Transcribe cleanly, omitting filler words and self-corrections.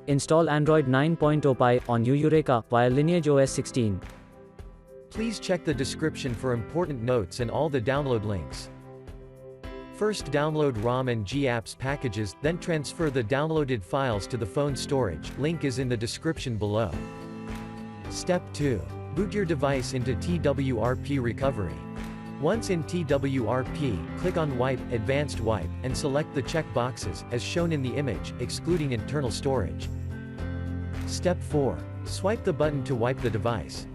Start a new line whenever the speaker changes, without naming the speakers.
Install Android 9.0 Pie on Yureka via LineageOS 16.
Please check the description for important notes and all the download links. First download ROM and GApps packages, then transfer the downloaded files to the phone storage, link is in the description below. Step 2. Boot your device into TWRP recovery. Once in TWRP, click on Wipe, Advanced Wipe, and select the check boxes, as shown in the image, excluding internal storage. Step 4. Swipe the button to wipe the device.